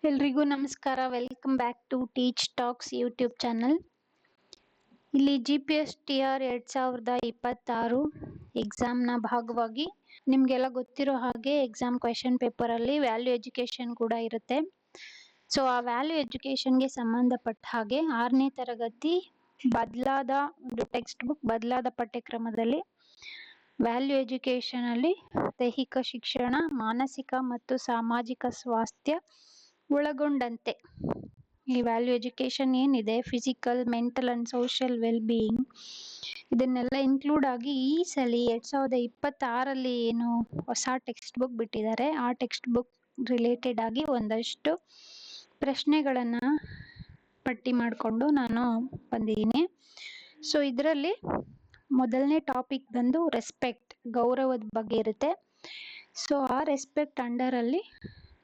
ಎಲ್ರಿಗೂ ನಮಸ್ಕಾರ. Welcome back to Teach Talks YouTube channel. ಇಲ್ಲಿ GPSTR 2026 ಎಕ್ಸಾಮ್ನ ಭಾಗವಾಗಿ ನಿಮಗೆಲ್ಲ ಗೊತ್ತಿರೋ ಹಾಗೆ ಎಕ್ಸಾಮ್ ಕ್ವೆಶನ್ ಪೇಪರಲ್ಲಿ ವ್ಯಾಲ್ಯೂ ಎಜುಕೇಶನ್ ಕೂಡ ಇರುತ್ತೆ. ಸೊ ಆ ವ್ಯಾಲ್ಯೂ ಎಜುಕೇಶನ್ಗೆ ಸಂಬಂಧಪಟ್ಟ ಹಾಗೆ 6ನೇ ತರಗತಿ ಬದಲಾದ ಒಂದು ಟೆಕ್ಸ್ಟ್ ಬುಕ್ ಬದಲಾದ ಪಠ್ಯಕ್ರಮದಲ್ಲಿ ವ್ಯಾಲ್ಯೂ ಎಜುಕೇಶನ್ ಅಲ್ಲಿ ದೈಹಿಕ ಶಿಕ್ಷಣ, ಮಾನಸಿಕ ಮತ್ತು ಸಾಮಾಜಿಕ ಸ್ವಾಸ್ಥ್ಯ ಒಳಗೊಂಡಂತೆ ಈ ವ್ಯಾಲ್ಯೂ ಎಜುಕೇಶನ್ ಏನಿದೆ, physical, mental and social well being, ಇದನ್ನೆಲ್ಲ ಇನ್ಕ್ಲೂಡ್ ಆಗಿ ಈ ಸಲ 2026 ಏನು ಹೊಸ ಟೆಕ್ಸ್ಟ್ ಬುಕ್ ಬಿಟ್ಟಿದ್ದಾರೆ, ಆ ಟೆಕ್ಸ್ಟ್ ಬುಕ್ ರಿಲೇಟೆಡ್ ಆಗಿ ಒಂದಷ್ಟು ಪ್ರಶ್ನೆಗಳನ್ನ ಪಟ್ಟಿ ಮಾಡಿಕೊಂಡು ನಾನು ಬಂದಿದ್ದೀನಿ. ಸೊ ಇದರಲ್ಲಿ ಮೊದಲನೇ ಟಾಪಿಕ್ ಬಂದು ರೆಸ್ಪೆಕ್ಟ್, ಗೌರವದ ಬಗ್ಗೆ ಇರುತ್ತೆ. ಸೊ ಆ ರೆಸ್ಪೆಕ್ಟ್ ಅಂಡರ್ ಅಲ್ಲಿ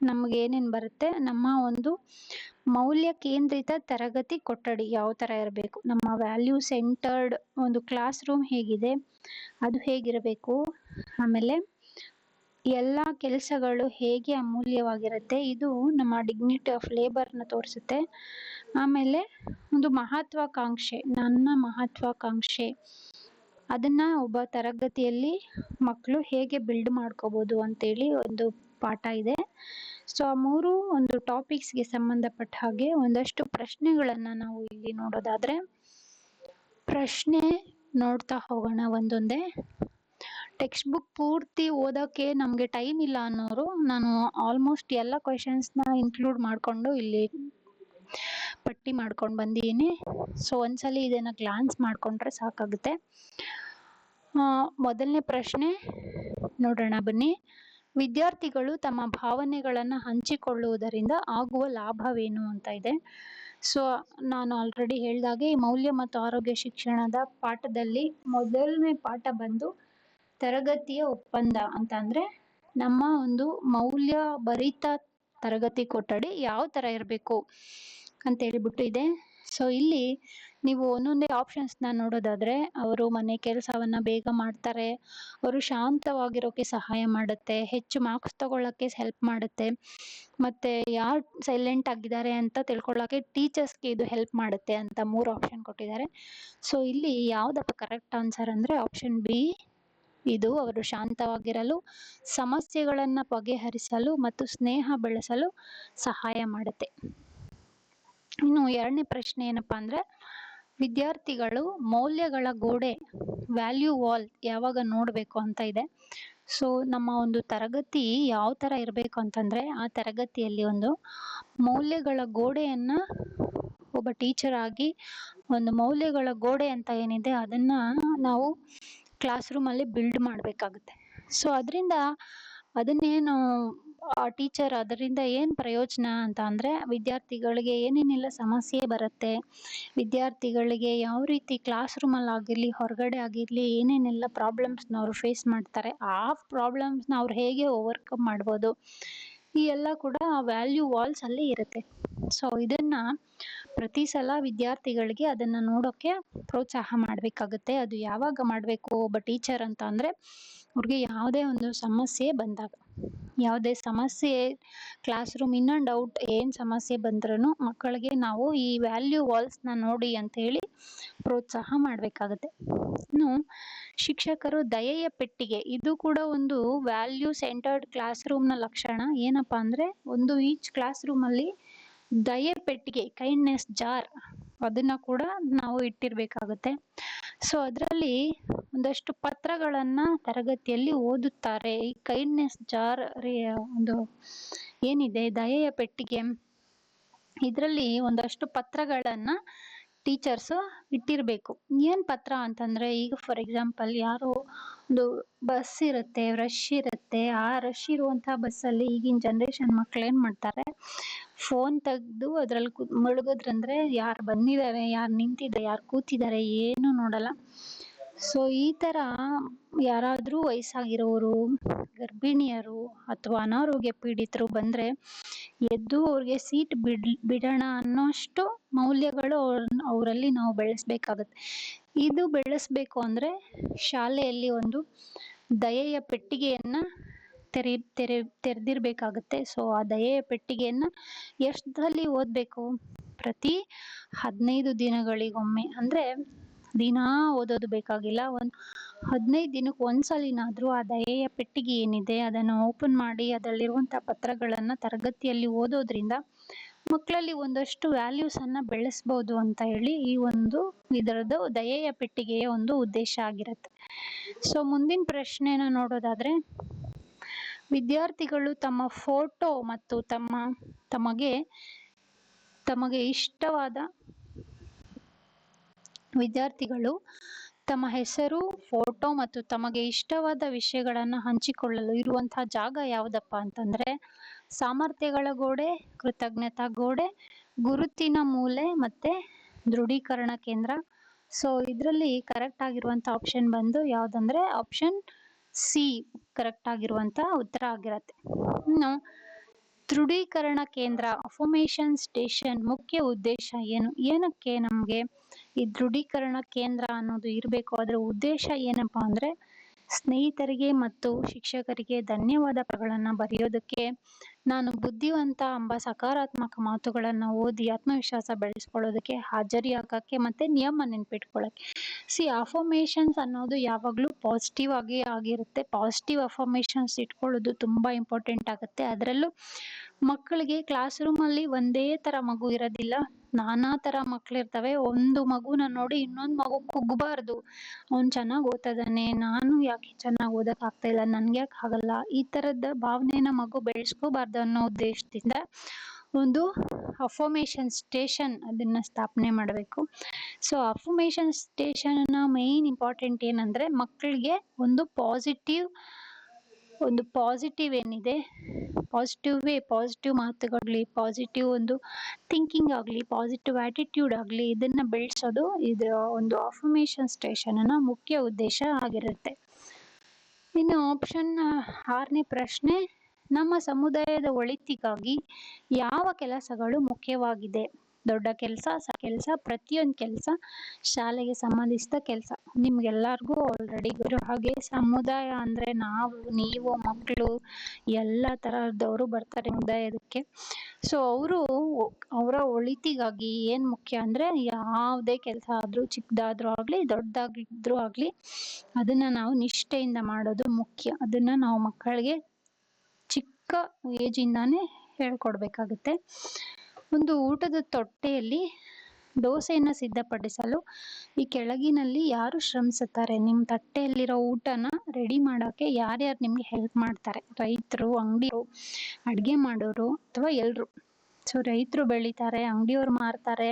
ನಮ್ಗೆ ಏನೇನು ಬರುತ್ತೆ, ನಮ್ಮ ಒಂದು ಮೌಲ್ಯ ಕೇಂದ್ರಿತ ತರಗತಿ ಕೊಠಡಿ ಯಾವ ಥರ ಇರಬೇಕು, ನಮ್ಮ ವ್ಯಾಲ್ಯೂ ಸೆಂಟರ್ಡ್ ಒಂದು ಕ್ಲಾಸ್ ರೂಮ್ ಹೇಗಿದೆ ಅದು ಹೇಗಿರಬೇಕು, ಆಮೇಲೆ ಎಲ್ಲ ಕೆಲಸಗಳು ಹೇಗೆ ಅಮೂಲ್ಯವಾಗಿರುತ್ತೆ, ಇದು ನಮ್ಮ ಡಿಗ್ನಿಟಿ ಆಫ್ ಲೇಬರ್ನ ತೋರಿಸುತ್ತೆ. ಆಮೇಲೆ ಒಂದು ಮಹತ್ವಾಕಾಂಕ್ಷೆ, ನನ್ನ ಮಹತ್ವಾಕಾಂಕ್ಷೆ, ಅದನ್ನ ಒಬ್ಬ ತರಗತಿಯಲ್ಲಿ ಮಕ್ಕಳು ಹೇಗೆ ಬಿಲ್ಡ್ ಮಾಡ್ಕೋಬಹುದು ಅಂತೇಳಿ ಒಂದು ಪಾಠ ಇದೆ. ಸೊ ಆ ಮೂರು ಒಂದು ಟಾಪಿಕ್ಸ್ಗೆ ಸಂಬಂಧಪಟ್ಟ ಹಾಗೆ ಒಂದಷ್ಟು ಪ್ರಶ್ನೆಗಳನ್ನ ನಾವು ಇಲ್ಲಿ ನೋಡೋದಾದ್ರೆ, ಪ್ರಶ್ನೆ ನೋಡ್ತಾ ಹೋಗೋಣ ಒಂದೊಂದೇ. ಟೆಕ್ಸ್ಟ್ ಬುಕ್ ಪೂರ್ತಿ ಓದೋಕ್ಕೆ ನಮಗೆ ಟೈಮ್ ಇಲ್ಲ ಅನ್ನೋರು, ನಾನು ಆಲ್ಮೋಸ್ಟ್ ಎಲ್ಲ ಕ್ವೆಶನ್ಸ್ನ ಇನ್ಕ್ಲೂಡ್ ಮಾಡಿಕೊಂಡು ಇಲ್ಲಿ ಪಟ್ಟಿ ಮಾಡ್ಕೊಂಡು ಬಂದಿದ್ದೀನಿ. ಸೊ ಒಂದ್ಸಲಿ ಇದನ್ನ ಗ್ಲಾನ್ಸ್ ಮಾಡ್ಕೊಂಡ್ರೆ ಸಾಕಾಗುತ್ತೆ. ಮೊದಲನೇ ಪ್ರಶ್ನೆ ನೋಡೋಣ ಬನ್ನಿ. ವಿದ್ಯಾರ್ಥಿಗಳು ತಮ್ಮ ಭಾವನೆಗಳನ್ನು ಹಂಚಿಕೊಳ್ಳುವುದರಿಂದ ಆಗುವ ಲಾಭವೇನು ಅಂತ ಇದೆ. ಸೊ ನಾನು ಆಲ್ರೆಡಿ ಹೇಳಿದಾಗೆ ಈ ಮೌಲ್ಯ ಮತ್ತು ಆರೋಗ್ಯ ಶಿಕ್ಷಣದ ಪಾಠದಲ್ಲಿ ಮೊದಲನೇ ಪಾಠ ಬಂದು ತರಗತಿಯ ಒಪ್ಪಂದ ಅಂತ, ಅಂದ್ರೆ ನಮ್ಮ ಒಂದು ಮೌಲ್ಯ ಭರಿತ ತರಗತಿ ಕೊಠಡಿ ಯಾವ ತರ ಇರಬೇಕು ಅಂತ ಹೇಳಿಬಿಟ್ಟು ಇದೆ. ಸೊ ಇಲ್ಲಿ ನೀವು ಒಂದೊಂದೇ ಆಪ್ಷನ್ಸ್ನ ನೋಡೋದಾದ್ರೆ, ಅವರು ಮನೆ ಕೆಲಸವನ್ನ ಬೇಗ ಮಾಡ್ತಾರೆ, ಅವರು ಶಾಂತವಾಗಿರೋಕೆ ಸಹಾಯ ಮಾಡುತ್ತೆ, ಹೆಚ್ಚು ಮಾರ್ಕ್ಸ್ ತಗೊಳ್ಳೋಕ್ಕೆ ಹೆಲ್ಪ್ ಮಾಡುತ್ತೆ, ಮತ್ತೆ ಯಾರು ಸೈಲೆಂಟ್ ಆಗಿದ್ದಾರೆ ಅಂತ ತಿಳ್ಕೊಳ್ಳೋಕೆ ಟೀಚರ್ಸ್ಗೆ ಇದು ಹೆಲ್ಪ್ ಮಾಡುತ್ತೆ ಅಂತ 3 ಆಪ್ಷನ್ ಕೊಟ್ಟಿದ್ದಾರೆ. ಸೊ ಇಲ್ಲಿ ಯಾವ್ದಪ್ಪ ಕರೆಕ್ಟ್ ಆನ್ಸರ್ ಅಂದ್ರೆ ಆಪ್ಷನ್ ಬಿ, ಇದು ಅವರು ಶಾಂತವಾಗಿರಲು, ಸಮಸ್ಯೆಗಳನ್ನ ಬಗೆಹರಿಸಲು ಮತ್ತು ಸ್ನೇಹ ಬೆಳೆಸಲು ಸಹಾಯ ಮಾಡುತ್ತೆ. ಇನ್ನು ಎರಡನೇ ಪ್ರಶ್ನೆ ಏನಪ್ಪಾ ಅಂದ್ರೆ, ವಿದ್ಯಾರ್ಥಿಗಳು ಮೌಲ್ಯಗಳ ಗೋಡೆ, ವ್ಯಾಲ್ಯೂ ವಾಲ್ ಯಾವಾಗ ನೋಡಬೇಕು ಅಂತ ಇದೆ. ಸೊ ನಮ್ಮ ಒಂದು ತರಗತಿ ಯಾವ ತರ ಇರಬೇಕು ಅಂತಂದ್ರೆ, ಆ ತರಗತಿಯಲ್ಲಿ ಒಂದು ಮೌಲ್ಯಗಳ ಗೋಡೆಯನ್ನ ಒಬ್ಬ ಟೀಚರ್ ಆಗಿ ಒಂದು ಮೌಲ್ಯಗಳ ಗೋಡೆ ಅಂತ ಏನಿದೆ ಅದನ್ನ ನಾವು ಕ್ಲಾಸ್ ರೂಮ್ ಅಲ್ಲಿ ಬಿಲ್ಡ್ ಮಾಡಬೇಕಾಗುತ್ತೆ. ಸೊ ಅದನ್ನೇನು ಆ ಟೀಚರ್ ಅದರಿಂದ ಏನು ಪ್ರಯೋಜನ ಅಂತ ಅಂದ್ರೆ, ವಿದ್ಯಾರ್ಥಿಗಳಿಗೆ ಏನೇನೆಲ್ಲ ಸಮಸ್ಯೆ ಬರುತ್ತೆ, ವಿದ್ಯಾರ್ಥಿಗಳಿಗೆ ಯಾವ ರೀತಿ ಕ್ಲಾಸ್ ರೂಮಲ್ಲಿ ಆಗಿರಲಿ ಹೊರಗಡೆ ಆಗಿರಲಿ ಏನೇನೆಲ್ಲ ಪ್ರಾಬ್ಲಮ್ಸ್ನ ಅವರು ಫೇಸ್ ಮಾಡ್ತಾರೆ, ಆ ಪ್ರಾಬ್ಲಮ್ಸ್ನ ಅವ್ರು ಹೇಗೆ ಓವರ್ಕಮ್ ಮಾಡ್ಬೋದು, ಈ ಎಲ್ಲ ಕೂಡ ವ್ಯಾಲ್ಯೂ ವಾಲ್ಸ್ ಅಲ್ಲಿ ಇರುತ್ತೆ. ಸೊ ಇದನ್ನ ಪ್ರತಿ ಸಲ ವಿದ್ಯಾರ್ಥಿಗಳಿಗೆ ಅದನ್ನ ನೋಡೋಕೆ ಪ್ರೋತ್ಸಾಹ ಮಾಡಬೇಕಾಗುತ್ತೆ. ಅದು ಯಾವಾಗ ಮಾಡಬೇಕು ಒಬ್ಬ ಟೀಚರ್ ಅಂತ ಅಂದ್ರೆ, ಅವ್ರಿಗೆ ಯಾವುದೇ ಒಂದು ಸಮಸ್ಯೆ ಬಂದಾಗ, ಯಾವುದೇ ಸಮಸ್ಯೆ class room in and out ಏನು ಸಮಸ್ಯೆ ಬಂದ್ರೂ ಮಕ್ಕಳಿಗೆ ನಾವು ಈ ವ್ಯಾಲ್ಯೂ ವಾಲ್ಸ್ನ ನೋಡಿ ಅಂತ ಹೇಳಿ ಪ್ರೋತ್ಸಾಹ ಮಾಡಬೇಕಾಗುತ್ತೆ. ಇನ್ನು ಶಿಕ್ಷಕರು ದಯೆಯ ಪೆಟ್ಟಿಗೆ, ಇದು ಕೂಡ ಒಂದು ವ್ಯಾಲ್ಯೂ ಸೆಂಟರ್ಡ್ ಕ್ಲಾಸ್ ರೂಮ್ನ ಲಕ್ಷಣ. ಏನಪ್ಪಾ ಅಂದ್ರೆ, ಒಂದು ಈಚ್ ಕ್ಲಾಸ್ ರೂಮಲ್ಲಿ ದಯೆ ಪೆಟ್ಟಿಗೆ, ಕೈಂಡ್ನೆಸ್ ಜಾರ್, ಅದನ್ನ ಕೂಡ ನಾವು ಇಟ್ಟಿರ್ಬೇಕಾಗುತ್ತೆ. ಸೊ ಅದರಲ್ಲಿ ಒಂದಷ್ಟು ಪತ್ರಗಳನ್ನ ತರಗತಿಯಲ್ಲಿ ಓದುತ್ತಾರೆ. ಈ ಕೈಂಡ್ನೆಸ್ ಜಾರ್ ಒಂದು ಏನಿದೆ ದಯೆಯ ಪೆಟ್ಟಿಗೆ, ಇದರಲ್ಲಿ ಒಂದಷ್ಟು ಪತ್ರಗಳನ್ನ ಟೀಚರ್ಸ್ ಇಟ್ಟಿರ್ಬೇಕು. ಏನ್ ಪತ್ರ ಅಂತಂದ್ರೆ, ಈಗ ಫಾರ್ ಎಕ್ಸಾಂಪಲ್ ಯಾರೋ ಒಂದು ಬಸ್ ಇರುತ್ತೆ, ರಶ್ ಇರುತ್ತೆ, ಆ ರಶ್ ಇರುವಂತಹ ಬಸ್ಸಲ್ಲಿ ಈಗಿನ ಜನರೇಷನ್ ಮಕ್ಳು ಏನ್ ಮಾಡ್ತಾರೆ, ಫೋನ್ ತೆಗೆದು ಅದ್ರಲ್ಲಿ ಮುಳುಗೋದ್ರಂದ್ರೆ ಯಾರು ಬಂದಿದ್ದಾರೆ, ಯಾರು ನಿಂತಿದ್ದಾರೆ, ಯಾರು ಕೂತಿದ್ದಾರೆ ಏನು ನೋಡಲ್ಲ. ಸೊ ಈ ತರ ಯಾರಾದ್ರೂ ವಯಸ್ಸಾಗಿರೋರು, ಗರ್ಭಿಣಿಯರು ಅಥವಾ ಅನಾರೋಗ್ಯ ಪೀಡಿತರು ಬಂದ್ರೆ ಎದ್ದು ಅವ್ರಿಗೆ ಸೀಟ್ ಬಿಡೋಣ ಅನ್ನೋಷ್ಟು ಮೌಲ್ಯಗಳು ಅವರಲ್ಲಿ ನಾವು ಬೆಳೆಸ್ಬೇಕಾಗತ್ತೆ. ಇದು ಬೆಳೆಸ್ಬೇಕು ಅಂದ್ರೆ ಶಾಲೆಯಲ್ಲಿ ಒಂದು ದಯೆಯ ಪೆಟ್ಟಿಗೆಯನ್ನ ತೆರೆದಿರ್ಬೇಕಾಗತ್ತೆ. ಸೊ ಆ ದಯೆಯ ಪೆಟ್ಟಿಗೆಯನ್ನ ಎಷ್ಟರಲ್ಲಿ ಓದ್ಬೇಕು? ಪ್ರತಿ 15 ದಿನಗಳಿಗೊಮ್ಮೆ. ಅಂದ್ರೆ ದಿನಾ ಓದೋದು ಬೇಕಾಗಿಲ್ಲ. 15 ದಿನಕ್ಕೆ ಒಂದ್ಸಲಿನಾದ್ರೂ ಆ ದಯೆಯ ಪೆಟ್ಟಿಗೆ ಏನಿದೆ ಅದನ್ನ ಓಪನ್ ಮಾಡಿ ಅದರಲ್ಲಿರುವಂತಹ ಪತ್ರಗಳನ್ನ ತರಗತಿಯಲ್ಲಿ ಓದೋದ್ರಿಂದ ಮಕ್ಕಳಲ್ಲಿ ಒಂದಷ್ಟು ವ್ಯಾಲ್ಯೂಸ್ ಅನ್ನ ಬೆಳೆಸ್ಬೋದು ಅಂತ ಹೇಳಿ ಈ ಒಂದು ಇದರದ್ದು ದಯೆಯ ಪೆಟ್ಟಿಗೆಯ ಒಂದು ಉದ್ದೇಶ ಆಗಿರುತ್ತೆ. ಸೊ ಮುಂದಿನ ಪ್ರಶ್ನೆನ ನೋಡೋದಾದ್ರೆ, ವಿದ್ಯಾರ್ಥಿಗಳು ತಮ್ಮ ಫೋಟೋ ಮತ್ತು ತಮಗೆ ಇಷ್ಟವಾದ ವಿದ್ಯಾರ್ಥಿಗಳು ತಮ್ಮ ಹೆಸರು, ಫೋಟೋ ಮತ್ತು ತಮಗೆ ಇಷ್ಟವಾದ ವಿಷಯಗಳನ್ನ ಹಂಚಿಕೊಳ್ಳಲು ಇರುವಂತಹ ಜಾಗ ಯಾವುದಪ್ಪ ಅಂತಂದ್ರೆ ಸಾಮರ್ಥ್ಯಗಳ ಗೋಡೆ, ಕೃತಜ್ಞತಾ ಗೋಡೆ, ಗುರುತಿನ ಮೂಲೆ ಮತ್ತೆ ದೃಢೀಕರಣ ಕೇಂದ್ರ. ಸೊ ಇದರಲ್ಲಿ ಕರೆಕ್ಟ್ ಆಗಿರುವಂತ ಆಪ್ಷನ್ ಬಂದು ಯಾವ್ದಂದ್ರೆ ಆಪ್ಷನ್ ಸಿ ಕರೆಕ್ಟ್ ಆಗಿರುವಂತ ಉತ್ತರ ಆಗಿರತ್ತೆ. ಇನ್ನು ದೃಢೀಕರಣ ಕೇಂದ್ರ, ಅಫರ್ಮೇಷನ್ ಸ್ಟೇಷನ್ ಮುಖ್ಯ ಉದ್ದೇಶ ಏನು? ಏನಕ್ಕೆ ನಮ್ಗೆ ಈ ದೃಢೀಕರಣ ಕೇಂದ್ರ ಅನ್ನೋದು ಇರಬೇಕು? ಅದರ ಉದ್ದೇಶ ಏನಪ್ಪಾ ಅಂದ್ರೆ ಸ್ನೇಹಿತರಿಗೆ ಮತ್ತು ಶಿಕ್ಷಕರಿಗೆ ಧನ್ಯವಾದ ಪತ್ರಗಳನ್ನ ಬರೆಯೋದಕ್ಕೆ, ನಾನು ಬುದ್ಧಿವಂತ ಎಂಬ ಸಕಾರಾತ್ಮಕ ಮಾತುಗಳನ್ನ ಓದಿ ಆತ್ಮವಿಶ್ವಾಸ ಬೆಳೆಸ್ಕೊಳ್ಳೋದಕ್ಕೆ, ಹಾಜರಿ ಹಾಕಕ್ಕೆ ಮತ್ತೆ ನಿಯಮ ನೆನ್ಪಿಟ್ಕೊಳ್ಳಕ್ಕೆ. ಅಫರ್ಮೇಷನ್ಸ್ ಅನ್ನೋದು ಯಾವಾಗ್ಲೂ ಪಾಸಿಟಿವ್ ಆಗಿರುತ್ತೆ. ಪಾಸಿಟಿವ್ ಅಫರ್ಮೇಷನ್ಸ್ ಇಟ್ಕೊಳ್ಳೋದು ತುಂಬಾ ಇಂಪಾರ್ಟೆಂಟ್ ಆಗುತ್ತೆ. ಅದರಲ್ಲೂ ಮಕ್ಕಳಿಗೆ ಕ್ಲಾಸ್ ರೂಮ್ ಅಲ್ಲಿ ಒಂದೇ ತರ ಮಗು ಇರೋದಿಲ್ಲ, ನಾನಾ ತರ ಮಕ್ಳಿರ್ತವೆ. ಒಂದು ಮಗುನ ನೋಡಿ ಇನ್ನೊಂದು ಮಗು ಕುಗ್ಬಾರ್ದು, ಅವ್ನ್ ಚೆನ್ನಾಗ್ ಓದ್ತಿದಾನೆ, ನಾನು ಯಾಕೆ ಚೆನ್ನಾಗ್ ಓದಕ್ ಆಗ್ತಾ ಇಲ್ಲ, ನನ್ಗೆ ಯಾಕೆ ಆಗಲ್ಲ, ಈ ತರದ ಭಾವನೆನ ಮಗು ಬೆಳೆಸ್ಕೋಬಾರ್ದು ಅನ್ನೋ ಉದ್ದೇಶದಿಂದ ಒಂದು ಅಫರ್ಮೇಷನ್ ಸ್ಟೇಷನ್ ಅದನ್ನ ಸ್ಥಾಪನೆ ಮಾಡಬೇಕು. ಸೊ ಅಫರ್ಮೇಷನ್ ಸ್ಟೇಷನ್ ನ ಮೈನ್ ಇಂಪಾರ್ಟೆಂಟ್ ಏನಂದ್ರೆ ಮಕ್ಕಳಿಗೆ ಒಂದು ಪಾಸಿಟಿವ್ ಏನಿದೆ, ಪಾಸಿಟಿವ್ ಮಾತುಗಳಾಗ್ಲಿ, ಪಾಸಿಟಿವ್ ಒಂದು ಥಿಂಕಿಂಗ್ ಆಗ್ಲಿ, ಪಾಸಿಟಿವ್ ಆಟಿಟ್ಯೂಡ್ ಆಗ್ಲಿ, ಇದನ್ನ ಬೆಳೆಸೋದು ಇದರ ಒಂದು ಅಫರ್ಮೇಷನ್ ಸ್ಟೇಷನ್ ನ ಮುಖ್ಯ ಉದ್ದೇಶ ಆಗಿರುತ್ತೆ. ಇನ್ನು ಆಪ್ಷನ್ 6ನೇ ಪ್ರಶ್ನೆ, ನಮ್ಮ ಸಮುದಾಯದ ಒಳಿತಿಗಾಗಿ ಯಾವ ಕೆಲಸಗಳು ಮುಖ್ಯವಾಗಿದೆ? ದೊಡ್ಡ ಕೆಲಸ, ಕೆಲಸ, ಪ್ರತಿಯೊಂದು ಕೆಲಸ, ಶಾಲೆಗೆ ಸಂಬಂಧಿಸಿದ ಕೆಲಸ. ನಿಮ್ಗೆಲ್ಲರಿಗೂ ಆಲ್ರೆಡಿ ಗೊತ್ತಿರೋ ಹಾಗೆ ಸಮುದಾಯ ಅಂದ್ರೆ ನಾವು, ನೀವು, ಮಕ್ಕಳು ಎಲ್ಲ ತರದವರು ಬರ್ತಾರೆ ಸಮುದಾಯದಕ್ಕೆ. ಸೊ ಅವರ ಒಳಿತಿಗಾಗಿ ಏನ್ ಮುಖ್ಯ ಅಂದ್ರೆ ಯಾವುದೇ ಕೆಲಸ ಆದ್ರೂ, ಚಿಕ್ಕದಾದ್ರೂ ಆಗ್ಲಿ, ದೊಡ್ಡದಾಗಿದ್ರು ಆಗ್ಲಿ, ಅದನ್ನ ನಾವು ನಿಷ್ಠೆಯಿಂದ ಮಾಡೋದು ಮುಖ್ಯ. ಅದನ್ನ ನಾವು ಮಕ್ಕಳಿಗೆ ಚಿಕ್ಕ ಏಜ್ ಇಂದಾನೇ ಹೇಳ್ಕೊಡ್ಬೇಕಾಗುತ್ತೆ. ಒಂದು ಊಟದ ತೊಟ್ಟೆಯಲ್ಲಿ ದೋಸೆಯನ್ನ ಸಿದ್ಧಪಡಿಸಲು ಈ ಕೆಳಗಿನಲ್ಲಿ ಯಾರು ಶ್ರಮಿಸುತ್ತಾರೆ? ನಿಮ್ ತಟ್ಟೆಯಲ್ಲಿರೋ ಊಟನ ರೆಡಿ ಮಾಡೋಕೆ ಯಾರ್ಯಾರು ನಿಮ್ಗೆ ಹೆಲ್ಪ್ ಮಾಡ್ತಾರೆ? ರೈತರು, ಅಂಗಡಿಯವರು, ಅಡ್ಗೆ ಮಾಡೋರು ಅಥವಾ ಎಲ್ರು? ಸೊ ರೈತರು ಬೆಳಿತಾರೆ, ಅಂಗಡಿಯವ್ರು ಮಾರ್ತಾರೆ,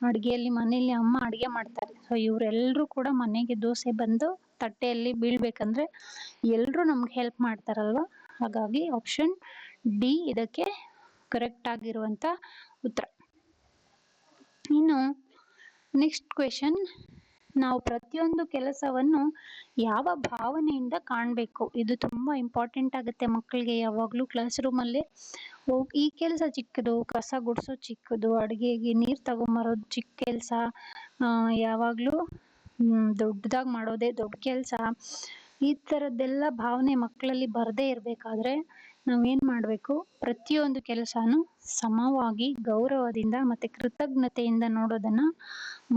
ಅಡ್ಗೆಯಲ್ಲಿ ಮನೇಲಿ ಅಮ್ಮ ಅಡ್ಗೆ ಮಾಡ್ತಾರೆ. ಸೊ ಇವರೆಲ್ಲರೂ ಕೂಡ ಮನೆಗೆ ದೋಸೆ ಬಂದು ತಟ್ಟೆಯಲ್ಲಿ ಬೀಳ್ಬೇಕಂದ್ರೆ ಎಲ್ರು ನಮ್ಗೆ ಹೆಲ್ಪ್ ಮಾಡ್ತಾರಲ್ವಾ? ಹಾಗಾಗಿ ಆಪ್ಷನ್ ಡಿ ಇದಕ್ಕೆ ಕರೆಕ್ಟ್ ಆಗಿರುವಂತ ಉತ್ತರ. ಇನ್ನು ನೆಕ್ಸ್ಟ್ ಕ್ವೆಶನ್, ನಾವು ಪ್ರತಿಯೊಂದು ಕೆಲಸವನ್ನು ಯಾವ ಭಾವನೆಯಿಂದ ಕಾಣಬೇಕು? ಇದು ತುಂಬಾ ಇಂಪಾರ್ಟೆಂಟ್ ಆಗುತ್ತೆ ಮಕ್ಕಳಿಗೆ. ಯಾವಾಗ್ಲೂ ಕ್ಲಾಸ್ ರೂಮ್ ಅಲ್ಲಿ ಈ ಕೆಲಸ ಚಿಕ್ಕದು, ಕಸ ಗುಡಿಸೋ ಚಿಕ್ಕದು, ಅಡುಗೆಗೆ ನೀರ್ ತಗೊಂಬರೋದು ಚಿಕ್ಕ ಕೆಲಸ, ಯಾವಾಗ್ಲೂ ದೊಡ್ಡದಾಗಿ ಮಾಡೋದೇ ದೊಡ್ಡ ಕೆಲಸ, ಈ ತರದ್ದೆಲ್ಲ ಭಾವನೆ ಮಕ್ಕಳಲ್ಲಿ ಬರದೇ ಇರ್ಬೇಕಾದ್ರೆ ನಾವೇನ್ ಮಾಡ್ಬೇಕು? ಪ್ರತಿಯೊಂದು ಕೆಲಸನೂ ಸಮವಾಗಿ, ಗೌರವದಿಂದ ಮತ್ತೆ ಕೃತಜ್ಞತೆಯಿಂದ ನೋಡೋದನ್ನ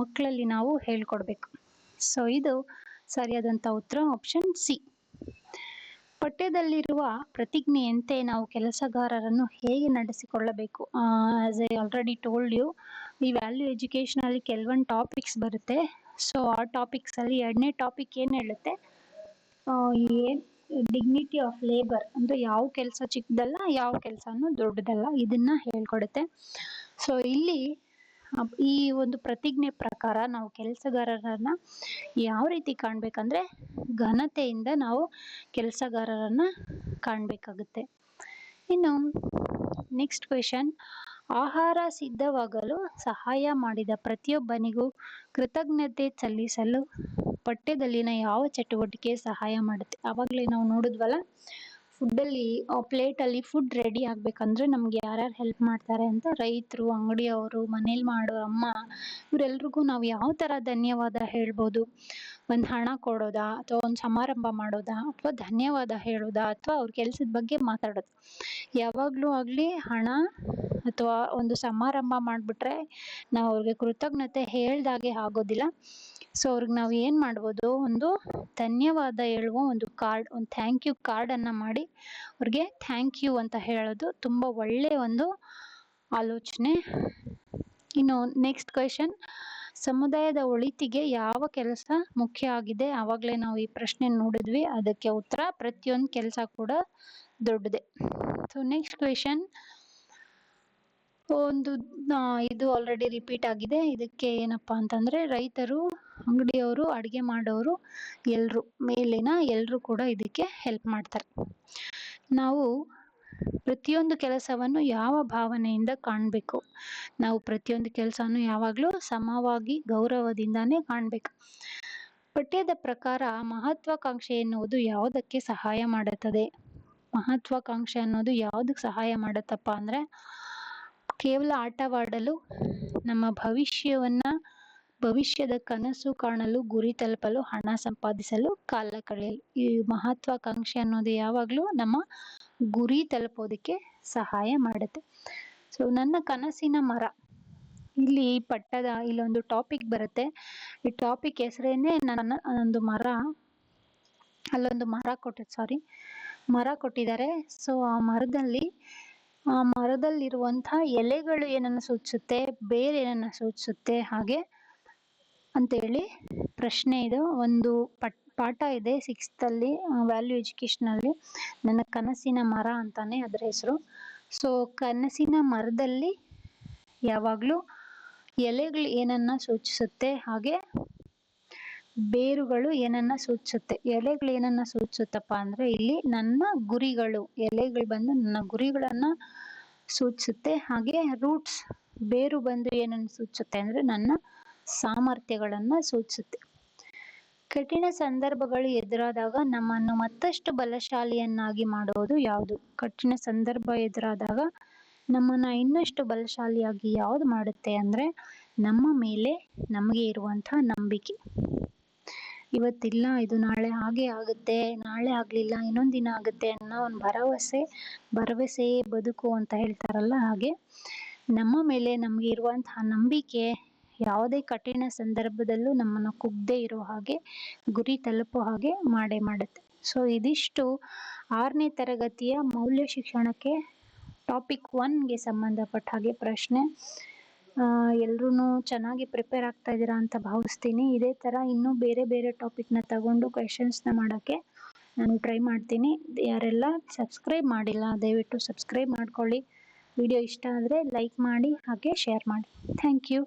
ಮಕ್ಕಳಲ್ಲಿ ನಾವು ಹೇಳ್ಕೊಡ್ಬೇಕು. ಸೊ ಇದು ಸರಿಯಾದಂತ ಉತ್ತರ ಆಪ್ಷನ್ ಸಿ. ಪಠ್ಯದಲ್ಲಿರುವ ಪ್ರತಿಜ್ಞೆಯಂತೆ ನಾವು ಕೆಲಸಗಾರರನ್ನು ಹೇಗೆ ನಡೆಸಿಕೊಳ್ಳಬೇಕು? As I already told you, ಈ ವ್ಯಾಲ್ಯೂ ಎಜುಕೇಶನ್ ಅಲ್ಲಿ ಕೆಲವೊಂದು ಟಾಪಿಕ್ಸ್ ಬರುತ್ತೆ. ಸೊ ಆ ಟಾಪಿಕ್ಸ್ ಅಲ್ಲಿ 2ನೇ ಟಾಪಿಕ್ ಏನ್ ಹೇಳುತ್ತೆ, ಡಿಗ್ನಿಟಿ ಆಫ್ ಲೇಬರ್ ಅಂದ್ರೆ ಯಾವ ಕೆಲಸ ಚಿಕ್ಕದಲ್ಲ, ಯಾವ ಕೆಲಸನೂ ದೊಡ್ಡದಲ್ಲ, ಇದನ್ನ ಹೇಳ್ಕೊಡುತ್ತೆ. ಸೊ ಇಲ್ಲಿ ಈ ಒಂದು ಪ್ರತಿಜ್ಞೆ ಪ್ರಕಾರ ನಾವು ಕೆಲಸಗಾರರನ್ನ ಯಾವ ರೀತಿ ಕಾಣ್ಬೇಕಂದ್ರೆ ಘನತೆಯಿಂದ ನಾವು ಕೆಲಸಗಾರರನ್ನ ಕಾಣ್ಬೇಕಾಗುತ್ತೆ. ಇನ್ನು ನೆಕ್ಸ್ಟ್ ಕ್ವೆಶನ್, ಆಹಾರ ಸಿದ್ಧವಾಗಲು ಸಹಾಯ ಮಾಡಿದ ಪ್ರತಿಯೊಬ್ಬನಿಗೂ ಕೃತಜ್ಞತೆ ಸಲ್ಲಿಸಲು ಪಠ್ಯದಲ್ಲಿನ ಯಾವ ಚಟುವಟಿಕೆ ಸಹಾಯ ಮಾಡುತ್ತೆ? ಆವಾಗಲೇ ನಾವು ನೋಡಿದ್ವಲ್ಲ, ಫುಡ್ಡಲ್ಲಿ ಪ್ಲೇಟಲ್ಲಿ ಫುಡ್ ರೆಡಿ ಆಗ್ಬೇಕಂದ್ರೆ ನಮ್ಗೆ ಯಾರ್ಯಾರು ಹೆಲ್ಪ್ ಮಾಡ್ತಾರೆ ಅಂತ, ರೈತರು, ಅಂಗಡಿಯವರು, ಮನೇಲಿ ಮಾಡೋ ಅಮ್ಮ, ಇವರೆಲ್ರಿಗೂ ನಾವು ಯಾವ ಥರ ಧನ್ಯವಾದ ಹೇಳ್ಬೋದು? ಒಂದು ಹಣ ಕೊಡೋದಾ ಅಥವಾ ಒಂದು ಸಮಾರಂಭ ಮಾಡೋದಾ ಅಥವಾ ಧನ್ಯವಾದ ಹೇಳೋದಾ ಅಥವಾ ಅವ್ರ ಕೆಲಸದ ಬಗ್ಗೆ ಮಾತಾಡೋದು. ಯಾವಾಗಲೂ ಆಗಲಿ ಹಣ ಅಥವಾ ಒಂದು ಸಮಾರಂಭ ಮಾಡಿಬಿಟ್ರೆ ನಾವು ಅವ್ರಿಗೆ ಕೃತಜ್ಞತೆ ಹೇಳ್ದಾಗೆ ಆಗೋದಿಲ್ಲ. ಸೊ ಅವ್ರಿಗೆ ನಾವು ಏನು ಮಾಡ್ಬೋದು, ಒಂದು ಧನ್ಯವಾದ ಹೇಳುವ ಒಂದು ಕಾರ್ಡ್, ಒಂದು ಥ್ಯಾಂಕ್ ಯು ಕಾರ್ಡನ್ನು ಮಾಡಿ ಅವ್ರಿಗೆ ಥ್ಯಾಂಕ್ ಯು ಅಂತ ಹೇಳೋದು ತುಂಬ ಒಳ್ಳೆಯ ಒಂದು ಆಲೋಚನೆ. ಇನ್ನು ನೆಕ್ಸ್ಟ್ ಕ್ವೆಶನ್, ಸಮುದಾಯದ ಒಳಿತಿಗೆ ಯಾವ ಕೆಲಸ ಮುಖ್ಯ ಆಗಿದೆ? ಆವಾಗಲೇ ನಾವು ಈ ಪ್ರಶ್ನೆ ನೋಡಿದ್ವಿ, ಅದಕ್ಕೆ ಉತ್ತರ ಪ್ರತಿಯೊಂದು ಕೆಲಸ ಕೂಡ ದೊಡ್ಡದೆ. ಸೊ ನೆಕ್ಸ್ಟ್ ಕ್ವೆಶನ್, ಒಂದು ಇದು ಆಲ್ರೆಡಿ ರಿಪೀಟ್ ಆಗಿದೆ. ಇದಕ್ಕೆ ಏನಪ್ಪಾ ಅಂತಂದ್ರೆ, ರೈತರು, ಅಂಗಡಿಯವರು, ಅಡುಗೆ ಮಾಡೋರು ಎಲ್ಲರೂ, ಮೇಲಿನ ಎಲ್ಲರೂ ಕೂಡ ಇದಕ್ಕೆ ಹೆಲ್ಪ್ ಮಾಡ್ತಾರೆ. ನಾವು ಪ್ರತಿಯೊಂದು ಕೆಲಸವನ್ನು ಯಾವ ಭಾವನೆಯಿಂದ ಕಾಣಬೇಕು? ನಾವು ಪ್ರತಿಯೊಂದು ಕೆಲಸನೂ ಯಾವಾಗಲೂ ಸಮವಾಗಿ ಗೌರವದಿಂದಾನೇ ಕಾಣಬೇಕು. ಪಠ್ಯದ ಪ್ರಕಾರ ಮಹತ್ವಾಕಾಂಕ್ಷೆ ಎನ್ನುವುದು ಯಾವುದಕ್ಕೆ ಸಹಾಯ ಮಾಡುತ್ತದೆ? ಮಹತ್ವಾಕಾಂಕ್ಷೆ ಅನ್ನೋದು ಯಾವುದಕ್ಕೆ ಸಹಾಯ ಮಾಡುತ್ತಪ್ಪ ಅಂದರೆ, ಕೇವಲ ಆಟವಾಡಲು, ನಮ್ಮ ಭವಿಷ್ಯದ ಕನಸು ಕಾಣಲು, ಗುರಿ ತಲುಪಲು, ಹಣ ಸಂಪಾದಿಸಲು, ಕಾಲ ಕಳೆಯಲು. ಈ ಮಹತ್ವಾಕಾಂಕ್ಷೆ ಅನ್ನೋದು ಯಾವಾಗಲೂ ನಮ್ಮ ಗುರಿ ತಲುಪೋದಕ್ಕೆ ಸಹಾಯ ಮಾಡುತ್ತೆ. ಸೊ ನನ್ನ ಕನಸಿನ ಮರ, ಇಲ್ಲಿ ಇಲ್ಲೊಂದು ಟಾಪಿಕ್ ಬರುತ್ತೆ. ಈ ಟಾಪಿಕ್ ಹೆಸರೇನೆ ಒಂದು ಮರ, ಅಲ್ಲೊಂದು ಮರ ಕೊಟ್ಟಿದ್ದಾರೆ. ಸೊ ಆ ಮರದಲ್ಲಿರುವಂತಹ ಎಲೆಗಳು ಏನನ್ನು ಸೂಚಿಸುತ್ತೆ, ಬೇರೆ ಏನನ್ನು ಸೂಚಿಸುತ್ತೆ ಹಾಗೆ ಅಂತೇಳಿ ಪ್ರಶ್ನೆ ಇದು. ಒಂದು ಪಾಠ ಇದೆ 6th ಅಲ್ಲಿ, ವ್ಯಾಲ್ಯೂ ಎಜುಕೇಶನ್ ಅಲ್ಲಿ, ನನ್ನ ಕನಸಿನ ಮರ ಅಂತಾನೆ ಅದರ ಹೆಸರು. ಸೊ ಕನಸಿನ ಮರದಲ್ಲಿ ಯಾವಾಗಲೂ ಎಲೆಗಳು ಏನನ್ನ ಸೂಚಿಸುತ್ತೆ, ಹಾಗೆ ಬೇರುಗಳು ಏನನ್ನ ಸೂಚಿಸುತ್ತೆ. ಎಲೆಗಳು ಏನನ್ನ ಸೂಚಿಸುತ್ತಪ್ಪ ಅಂದ್ರೆ, ಇಲ್ಲಿ ನನ್ನ ಗುರಿಗಳು, ಎಲೆಗಳು ಬಂದು ನನ್ನ ಗುರಿಗಳನ್ನ ಸೂಚಿಸುತ್ತೆ. ಹಾಗೆ ರೂಟ್ಸ್, ಬೇರು ಬಂದು ಏನನ್ನು ಸೂಚಿಸುತ್ತೆ ಅಂದ್ರೆ ನನ್ನ ಸಾಮರ್ಥ್ಯಗಳನ್ನ ಸೂಚಿಸುತ್ತೆ. ಕಠಿಣ ಸಂದರ್ಭಗಳು ಎದುರಾದಾಗ ನಮ್ಮನ್ನು ಮತ್ತಷ್ಟು ಬಲಶಾಲಿಯನ್ನಾಗಿ ಮಾಡೋದು ಯಾವುದು? ಕಠಿಣ ಸಂದರ್ಭ ಎದುರಾದಾಗ ನಮ್ಮನ್ನ ಇನ್ನಷ್ಟು ಬಲಶಾಲಿಯಾಗಿ ಯಾವುದು ಮಾಡುತ್ತೆ ಅಂದ್ರೆ, ನಮ್ಮ ಮೇಲೆ ನಮಗೆ ಇರುವಂತಹ ನಂಬಿಕೆ. ಇವತ್ತಿಲ್ಲ, ಇದು ನಾಳೆ ಹಾಗೆ ಆಗುತ್ತೆ, ನಾಳೆ ಆಗ್ಲಿಲ್ಲ ಇನ್ನೊಂದು ದಿನ ಆಗುತ್ತೆ ಅನ್ನೋ ಒಂದು ಭರವಸೆಯೇ ಬದುಕು ಅಂತ ಹೇಳ್ತಾರಲ್ಲ, ಹಾಗೆ ನಮ್ಮ ಮೇಲೆ ನಮಗೆ ಇರುವಂತಹ ನಂಬಿಕೆ ಯಾವುದೇ ಕಠಿಣ ಸಂದರ್ಭದಲ್ಲೂ ನಮ್ಮನ್ನು ಕುಗ್ಗದೇ ಇರೋ ಹಾಗೆ, ಗುರಿ ತಲುಪೋ ಹಾಗೆ ಮಾಡೇ ಮಾಡುತ್ತೆ. ಸೊ ಇದಿಷ್ಟು 6ನೇ ತರಗತಿಯ ಮೌಲ್ಯ ಶಿಕ್ಷಣಕ್ಕೆ ಟಾಪಿಕ್ 1ಗೆ ಸಂಬಂಧಪಟ್ಟ ಹಾಗೆ ಪ್ರಶ್ನೆ. ಎಲ್ರೂ ಚೆನ್ನಾಗಿ ಪ್ರಿಪೇರ್ ಆಗ್ತಾ ಇದ್ದೀರಾ ಅಂತ ಭಾವಿಸ್ತೀನಿ. ಇದೇ ಥರ ಇನ್ನೂ ಬೇರೆ ಬೇರೆ ಟಾಪಿಕ್ನ ತಗೊಂಡು ಕ್ವೆಶನ್ಸ್ನ ಮಾಡೋಕ್ಕೆ ನಾನು ಟ್ರೈ ಮಾಡ್ತೀನಿ. ಯಾರೆಲ್ಲ ಸಬ್ಸ್ಕ್ರೈಬ್ ಮಾಡಿಲ್ಲ ದಯವಿಟ್ಟು ಸಬ್ಸ್ಕ್ರೈಬ್ ಮಾಡ್ಕೊಳ್ಳಿ. ವಿಡಿಯೋ ಇಷ್ಟ ಆದರೆ ಲೈಕ್ ಮಾಡಿ ಹಾಗೆ ಶೇರ್ ಮಾಡಿ. Thank you.